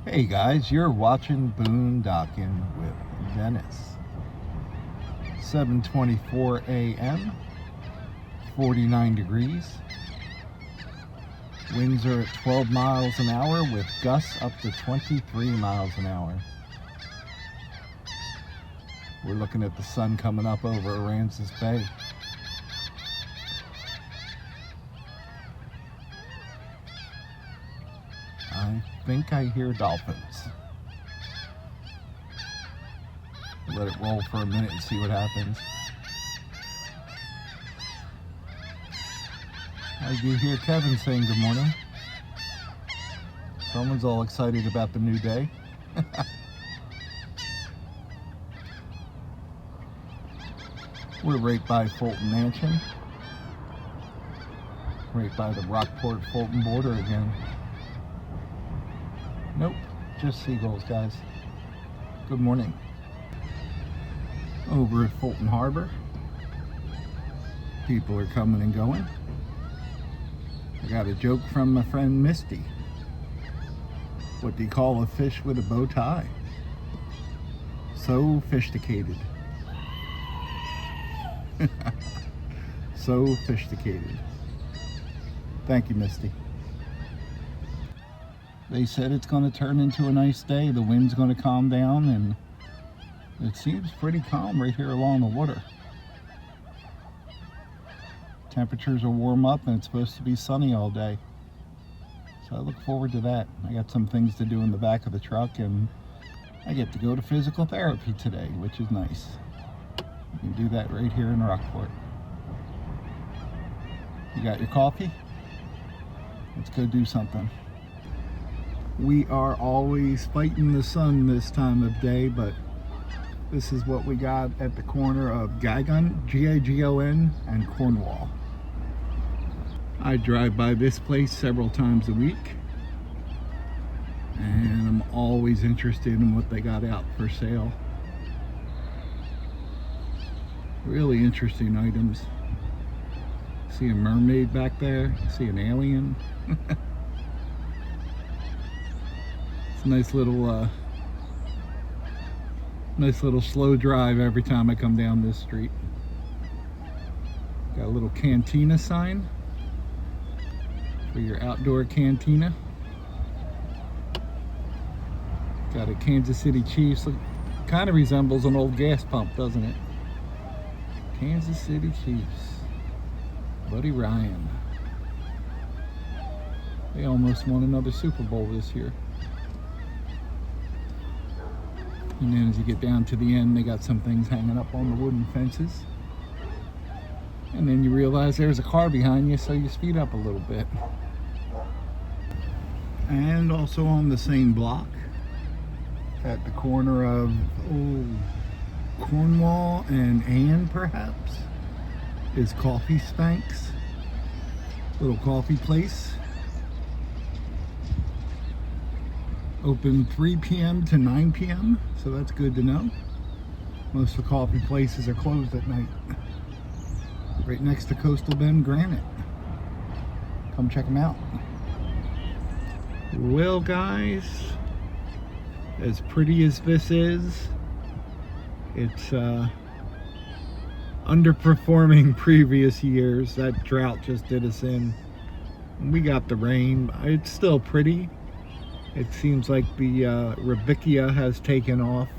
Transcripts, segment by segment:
Hey guys, you're watching Boondocking with Dennis. 7:24 a.m., 49 degrees. Winds are at 12 miles an hour with gusts up to 23 miles an hour. We're looking at the sun coming up over Aransas Bay. I think I hear dolphins. Let it roll for a minute and see what happens. I do hear Kevin saying good morning. Someone's all excited about the new day. We're right by Fulton Mansion. Right by the Rockport Fulton border again. Nope, just seagulls, guys. Good morning. Over at Fulton Harbor, people are coming and going. I got a joke from my friend Misty. What do you call a fish with a bow tie? So sophisticated. So sophisticated. Thank you, Misty. They said it's going to turn into a nice day. The wind's going to calm down, and it seems pretty calm right here along the water. Temperatures will warm up, and it's supposed to be sunny all day. So I look forward to that. I got some things to do in the back of the truck, and I get to go to physical therapy today, which is nice. You can do that right here in Rockport. You got your coffee? Let's go do something. We are always fighting the sun this time of day, but this is what we got at the corner of Gagon, G-A-G-O-N, and Cornwall. I drive by this place several times a week, and I'm always interested in what they got out for sale. Really interesting items. See a mermaid back there, see an alien. It's a nice little slow drive every time I come down this street. Got a little cantina sign for your outdoor cantina. Got a Kansas City Chiefs. Kind of resembles an old gas pump, doesn't it? Kansas City Chiefs. Buddy Ryan. They almost won another Super Bowl this year. And then as you get down to the end, they got some things hanging up on the wooden fences. And then you realize there's a car behind you, so you speed up a little bit. And also on the same block, at the corner of Cornwall and Ann, perhaps, is Coffee Spanks. Little coffee place. Open 3 p.m. to 9 p.m., so that's good to know. Most of the coffee places are closed at night. Right next to Coastal Bend Granite. Come check them out. Well, guys, as pretty as this is, it's underperforming previous years. That drought just did us in. We got the rain. It's still pretty. It seems like the Rudbeckia has taken off,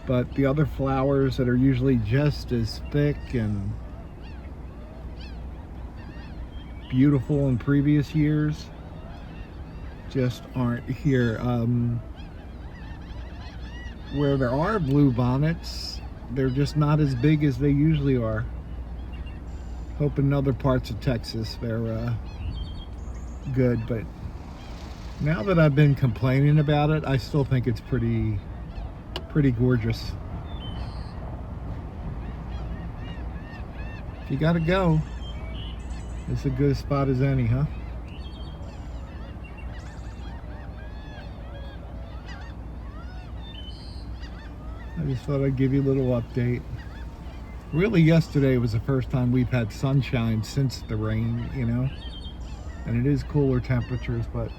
but the other flowers that are usually just as thick and beautiful in previous years just aren't here. Where there are blue bonnets, they're just not as big as they usually are. Hope in other parts of Texas they're good, but now that I've been complaining about it, I still think it's pretty gorgeous. If you gotta go, it's a good spot as any, huh? I just thought I'd give you a little update. Really, yesterday was the first time we've had sunshine since the rain, you know? And it is cooler temperatures, but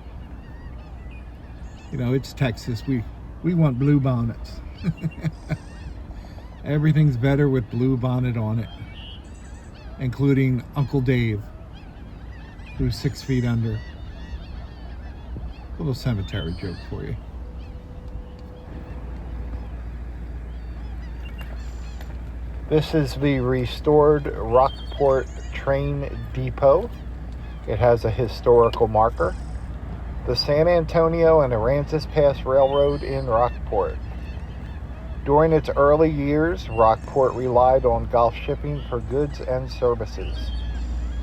You know, it's Texas. We want blue bonnets. Everything's better with blue bonnet on it, including Uncle Dave, who's 6 feet under. Little cemetery joke for you. This is the restored Rockport train depot. It has a historical marker. The San Antonio and Aransas Pass Railroad in Rockport. During its early years, Rockport relied on Gulf shipping for goods and services.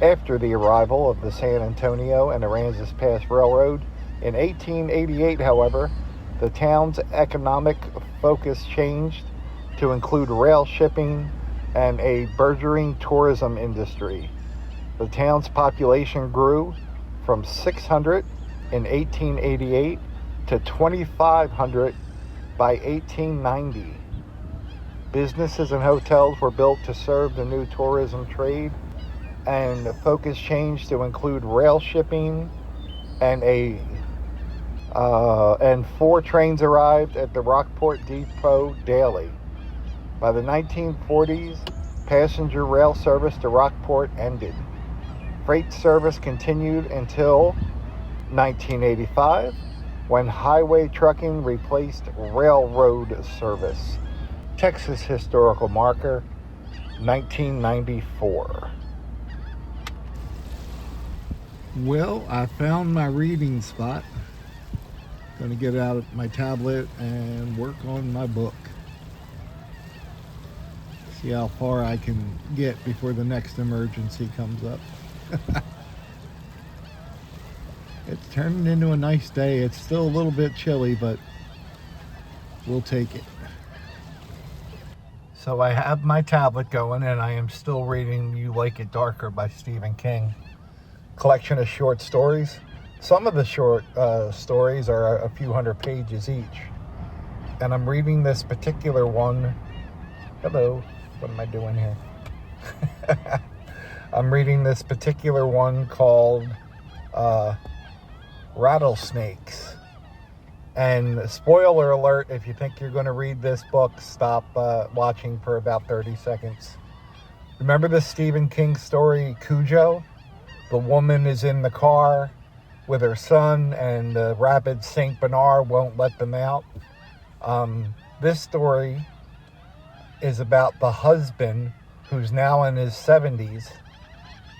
After the arrival of the San Antonio and Aransas Pass Railroad in 1888, however, the town's economic focus changed to include rail shipping and a burgeoning tourism industry. The town's population grew from 600 in 1888 to 2,500 by 1890. Businesses and hotels were built to serve the new tourism trade, and the focus changed to include rail shipping, and 4 trains arrived at the Rockport depot daily. By the 1940s, passenger rail service to Rockport ended. Freight service continued until 1985, when highway trucking replaced railroad service. Texas historical marker, 1994. Well, I found my reading spot. Going to get out my tablet and work on my book. See how far I can get before the next emergency comes up. It's turning into a nice day. It's still a little bit chilly, but we'll take it. So I have my tablet going, and I am still reading You Like It Darker by Stephen King. Collection of short stories. Some of the short stories are a few hundred pages each. And I'm reading this particular one. Hello, what am I doing here? I'm reading this particular one called Rattlesnakes. And spoiler alert, if you think you're going to read this book, stop watching for about 30 seconds. Remember the Stephen King story, Cujo? The woman is in the car with her son, and the rabid Saint Bernard won't let them out. This story is about the husband, who's now in his 70s,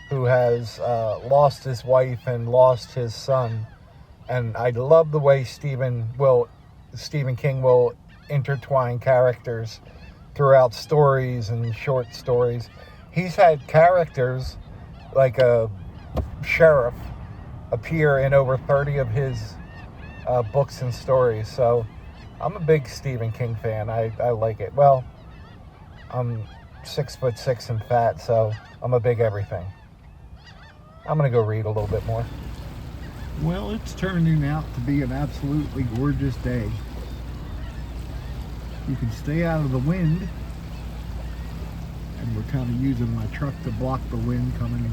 who has lost his wife and lost his son. And I love the way Stephen King will intertwine characters throughout stories and short stories. He's had characters like a sheriff appear in over 30 of his books and stories. So I'm a big Stephen King fan. I like it. Well, I'm 6'6" and fat, so I'm a big everything. I'm going to go read a little bit more. Well, it's turning out to be an absolutely gorgeous day. You can stay out of the wind, and we're kind of using my truck to block the wind coming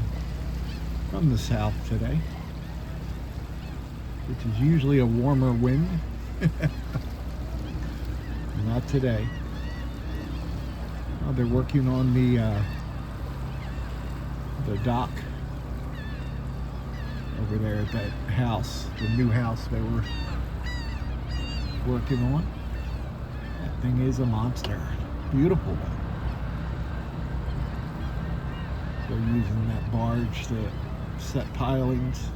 from the south today, which is usually a warmer wind. Not today. Oh, they're working on the dock over there at that house, the new house they were working on. That thing is a monster. Beautiful one. They're using that barge to set pilings.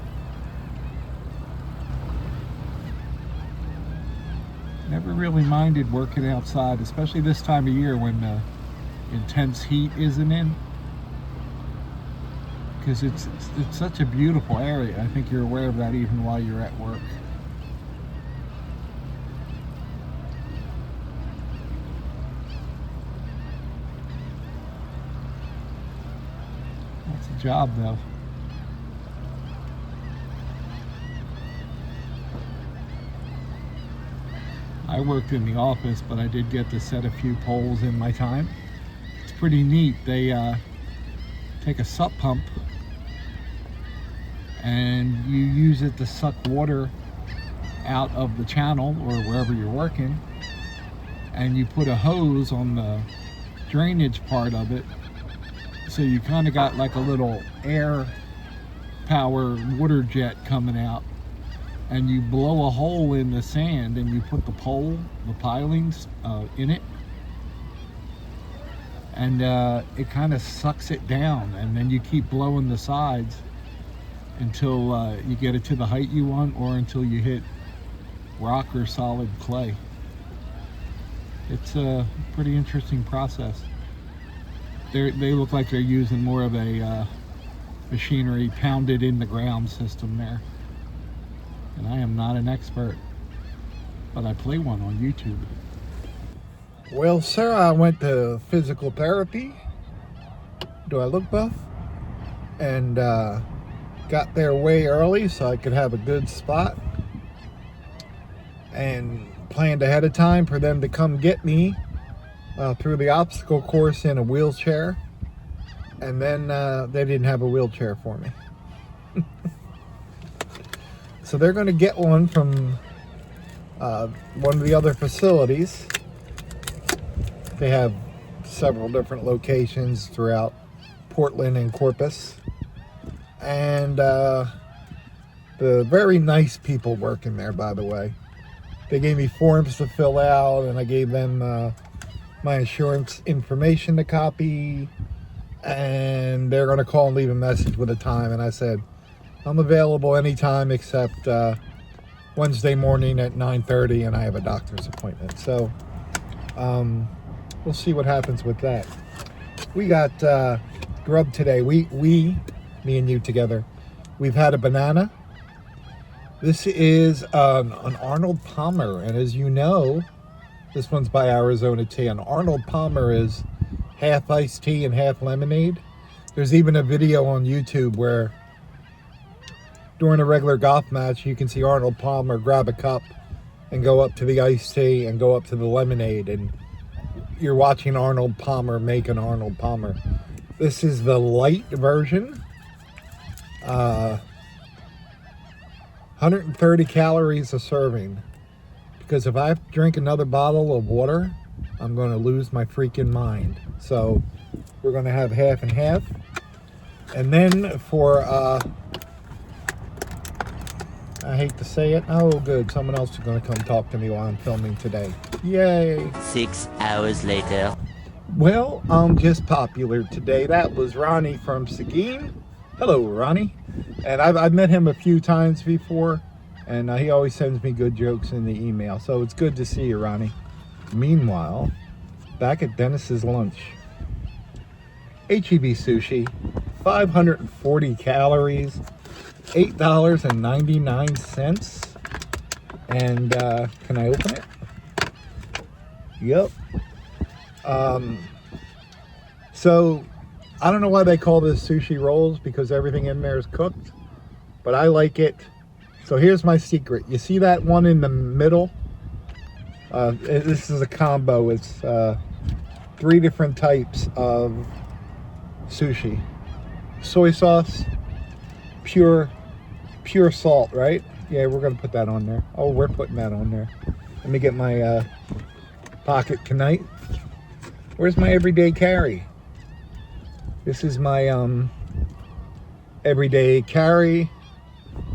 Never really minded working outside, especially this time of year when the intense heat isn't in, because it's such a beautiful area. I think you're aware of that even while you're at work. That's a job, though. I worked in the office, but I did get to set a few poles in my time. It's pretty neat. They take a sup pump and you use it to suck water out of the channel or wherever you're working, and you put a hose on the drainage part of it, so you kind of got like a little air power water jet coming out, and you blow a hole in the sand and you put the pilings in it, and it kind of sucks it down, and then you keep blowing the sides until you get it to the height you want, or until you hit rock or solid clay. It's a pretty interesting process. They look like they're using more of a machinery pounded in the ground system there. And I am not an expert, but I play one on YouTube. Well, sir, I went to physical therapy. Do I look buff? And got there way early so I could have a good spot. And planned ahead of time for them to come get me through the obstacle course in a wheelchair. And then they didn't have a wheelchair for me. So they're going to get one from one of the other facilities. They have several different locations throughout Portland and Corpus. And the very nice people working there, by the way. They gave me forms to fill out, and I gave them my insurance information to copy, and they're going to call and leave a message with a time. And I said, I'm available anytime except Wednesday morning at 9:30, and I have a doctor's appointment. So we'll see what happens with that. We got grub today. We, me and you together, we've had a banana. This is an Arnold Palmer, and as you know, this one's by Arizona Tea. An Arnold Palmer is half iced tea and half lemonade. There's even a video on YouTube where during a regular golf match, you can see Arnold Palmer grab a cup and go up to the iced tea and go up to the lemonade, and you're watching Arnold Palmer make an Arnold Palmer. This is the light version. 130 calories a serving, because if I drink another bottle of water, I'm going to lose my freaking mind. So we're going to have half and half. And then for I hate to say it, oh good, someone else is going to come talk to me while I'm filming today. Yay. 6 hours later. Well, I'm just popular today. That was Ronnie from Seguin. Hello, Ronnie. And I've met him a few times before, and he always sends me good jokes in the email. So it's good to see you, Ronnie. Meanwhile, back at Dennis's lunch. HEB sushi, 540 calories, $8.99. And can I open it? Yep. So I don't know why they call this sushi rolls, because everything in there is cooked, but I like it. So here's my secret. You see that one in the middle? This is a combo. It's 3 different types of sushi. Soy sauce, pure salt, right? Yeah, we're gonna put that on there. Oh, we're putting that on there. Let me get my pocket knife. Where's my everyday carry? This is my everyday carry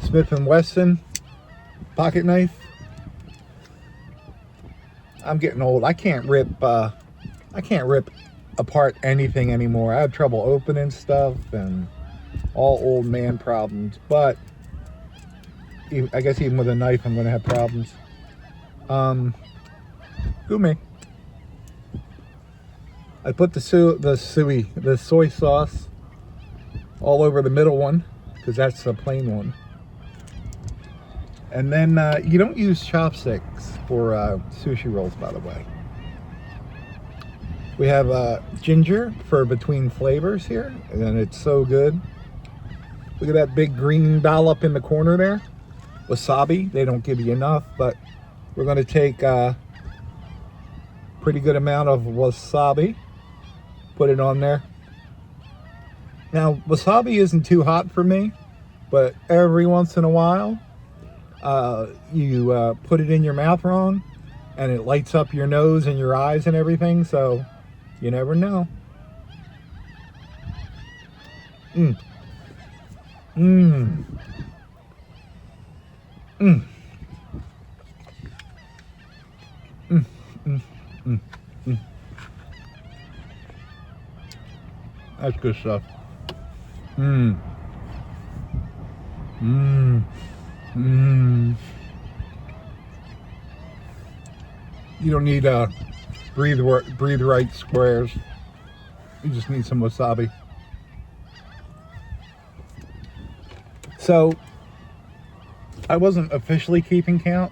Smith & Wesson pocket knife. I'm getting old. I can't rip apart anything anymore. I have trouble opening stuff and all old man problems. But I guess even with a knife, I'm going to have problems. Who me? I put the soy sauce all over the middle one, because that's the plain one. And then you don't use chopsticks for sushi rolls, by the way. We have ginger for between flavors here, and it's so good. Look at that big green dollop in the corner there. Wasabi, they don't give you enough, but we're going to take a pretty good amount of wasabi. Put it on there. Now, wasabi isn't too hot for me, but every once in a while, you put it in your mouth wrong, and it lights up your nose and your eyes and everything, so you never know. Mmm. Mmm. Mmm. Mm, mm, mm, mm. That's good stuff. Mmm. Mmm. Mmm. You don't need breathe right squares. You just need some wasabi. So I wasn't officially keeping count,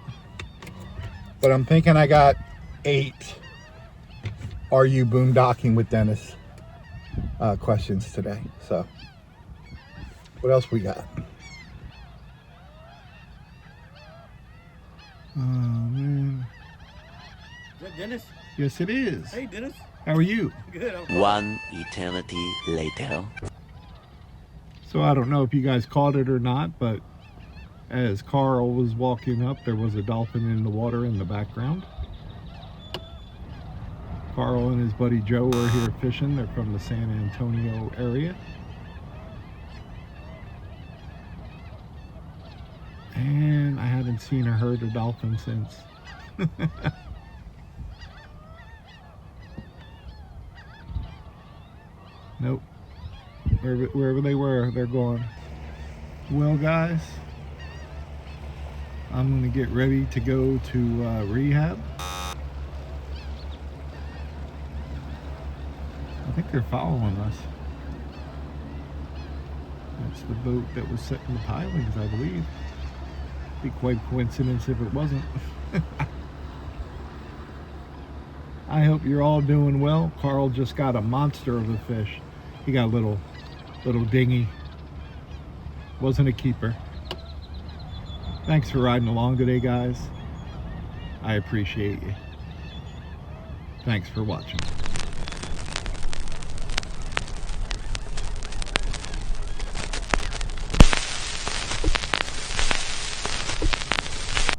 but I'm thinking I got 8 "Are you boondocking with Dennis?" questions today. So what else we got? Oh man. Is that Dennis? Yes, it is. Hey, Dennis. How are you? Good. One eternity later. So I don't know if you guys caught it or not, but as Carl was walking up, there was a dolphin in the water in the background. Carl and his buddy Joe are here fishing. They're from the San Antonio area. And I haven't seen or heard a dolphin since. Nope. Wherever they were, they're gone. Well, guys, I'm gonna get ready to go to rehab. I think they're following us. That's the boat that was set in the pilings, I believe. Be quite a coincidence if it wasn't. I hope you're all doing well. Carl just got a monster of a fish. He got a little dingy. Wasn't a keeper. Thanks for riding along today, guys. I appreciate you. Thanks for watching.